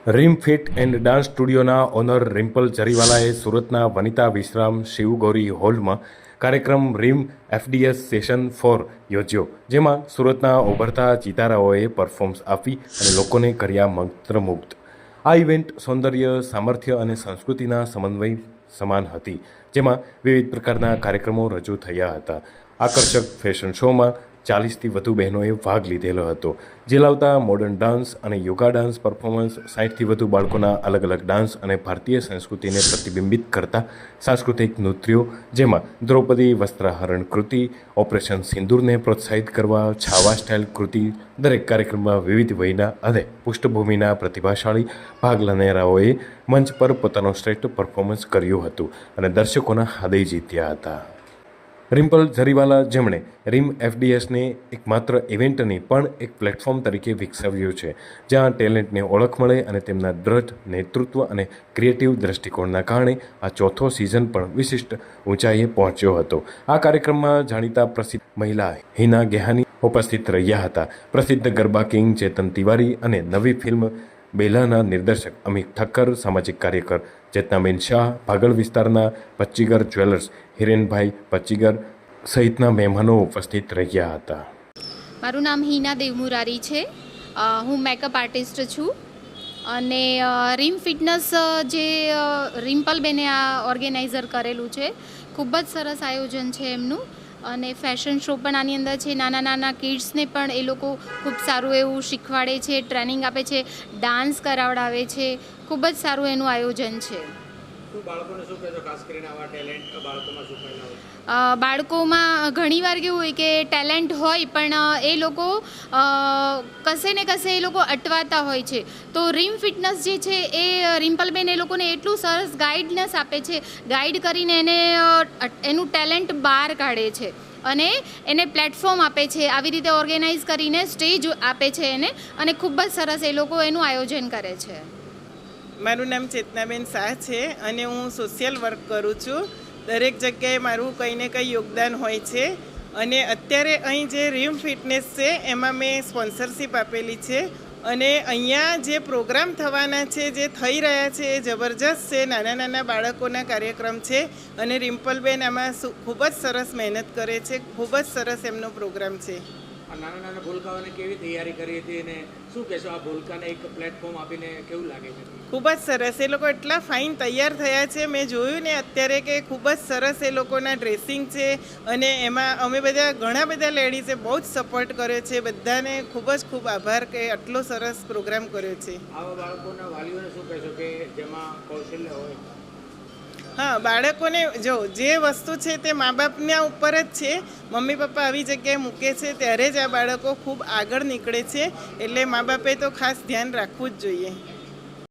રીમ fit and dance સ્ટુડિયોના owner Rimple જરીવાલાએ સુરતના વનિતા વિશ્રામ શિવગૌરી હોલમાં કાર્યક્રમ રીમ એફડીએસ સેશન 4 યોજ્યો, જેમાં સુરતના ઉભરતા ચિતારાઓએ પરફોર્મન્સ આપી અને લોકોને કર્યા મંત્રમુગ્ધ. આ ઇવેન્ટ સૌંદર્ય, સામર્થ્ય અને સંસ્કૃતિના સમન્વય સમાન હતી, જેમાં વિવિધ પ્રકારના કાર્યક્રમો રજૂ થયા હતા. આકર્ષક ફેશન શોમાં 40થી વધુ બહેનોએ ભાગ લીધેલો હતો. ઝીલાવતા મોડર્ન ડાન્સ અને યોગા ડાન્સ પરફોર્મન્સ, 60થી વધુ બાળકોના અલગ અલગ ડાન્સ અને ભારતીય સંસ્કૃતિને પ્રતિબિંબિત કરતા સાંસ્કૃતિક નૃત્યો, જેમાં દ્રૌપદી વસ્ત્રાહરણ કૃતિ, ઓપરેશન સિંદૂરને પ્રોત્સાહિત કરવા છાવા સ્ટાઇલ કૃતિ. દરેક કાર્યક્રમમાં વિવિધ વયના અને પૃષ્ઠભૂમિના પ્રતિભાશાળી ભાગ લેનારાઓએ મંચ પર પોતાનું શ્રેષ્ઠ પરફોર્મન્સ કર્યું હતું અને દર્શકોના હૃદય જીત્યા હતા. રિમ્પલ જરીવાલા, જેમણે રીમ એફડીએસને એક માત્ર ઇવેન્ટ નહીં પણ એક પ્લેટફોર્મ તરીકે વિકસાવ્યું છે, જ્યાં ટેલેન્ટને ઓળખ મળે, અને તેમના દ્રઢ નેતૃત્વ અને ક્રિએટિવ દ્રષ્ટિકોણના કારણે આ ચોથો સિઝન પણ વિશિષ્ટ ઊંચાઈએ પહોંચ્યો હતો. આ કાર્યક્રમમાં જાણીતા પ્રસિદ્ધ મહિલા હિના ગેહાની ઉપસ્થિત રહ્યા હતા. પ્રસિદ્ધ ગરબા કિંગ ચેતન તિવારી અને નવી ફિલ્મ બેલાના નિર્દેશક અમિત ઠક્કર, સામાજિક કાર્યકર ચેતનાબેન શાહ, ભાગળ વિસ્તારના પચ્ચીગર જ્વેલર્સ હિરેનભાઈ પચ્ચીગર સહિતના મહેમાનો ઉપસ્થિત રહ્યા હતા. મારું નામ હિના દેવમુરારી છે. હું મેકઅપ આર્ટિસ્ટ છું અને રીમ ફિટનેસ જે રિમ્પલબેને આ ઓર્ગેનાઇઝર કરેલું છે, ખૂબ જ સરસ આયોજન છે એમનું. અને ફેશન શો પણ આની અંદર છે. નાના નાના કિડ્સને પણ એ લોકો ખૂબ સારું એવું શીખવાડે છે, ટ્રેનિંગ આપે છે, ડાન્સ કરાવડાવે છે. ખૂબ જ સારું એનું આયોજન છે. બાળકોમાં ઘણીવાર કેવું હોય કે ટેલેન્ટ હોય પણ એ લોકો કશે ને કશે એ લોકો અટવાતા હોય છે. તો રીમ ફિટનેસ જે છે એ રિમ્પલબેન એ લોકોને એટલું સરસ ગાઈડનેસ આપે છે, ગાઈડ કરીને એને એનું ટેલેન્ટ બહાર કાઢે છે અને એને પ્લેટફોર્મ આપે છે. આવી રીતે ઓર્ગેનાઇઝ કરીને સ્ટેજ આપે છે એને, અને ખૂબ જ સરસ એ લોકો એનું આયોજન કરે છે. મારું નામ ચેતનાબેન શાહ છે અને હું સોશિયલ વર્ક કરું છું. દરેક જગ્યાએ મારું કંઈ ને કંઈ યોગદાન હોય છે. અને અત્યારે અહીં જે રીમ ફિટનેસ છે એમાં મેં સ્પોન્સરશિપ આપેલી છે. અને અહીંયા જે પ્રોગ્રામ થવાના છે, જે થઈ રહ્યા છે, એ જબરજસ્ત છે. નાના નાના બાળકોના કાર્યક્રમ છે અને રિમ્પલબેન આમાં ખૂબ જ સરસ મહેનત કરે છે. ખૂબ જ સરસ એમનો પ્રોગ્રામ છે. નાના નાના ભૂલકાઓને કેવી તૈયારી કરી હતી અને શું કહેશો, આ ભૂલકાને એક પ્લેટફોર્મ આપીને કેવું લાગે છે? ખૂબ જ સરસ. એ લોકો એટલા ફાઇન તૈયાર થયા છે. મેં જોયું ને અત્યારે કે ખૂબ જ સરસ એ લોકોના ડ્રેસિંગ છે. અને એમાં અમે બધા ઘણા બધા લેડીઝે બહુ જ સપોર્ટ કર્યો છે. બધાને ખૂબ જ ખૂબ આભાર કે આટલો સરસ પ્રોગ્રામ કર્યો છે. આવા બાળકોના વાલીઓને શું કહેશો કે જેમાં કૌશલ્ય હોય? હા, બાળકોને જો જે વસ્તુ છે તે મા બાપના ઉપર જ છે. મમ્મી પપ્પા આવી જગ્યાએ મૂકે છે ત્યારે જ આ બાળકો ખૂબ આગળ નીકળે છે. એટલે મા બાપે તો ખાસ ધ્યાન રાખવું જ જોઈએ.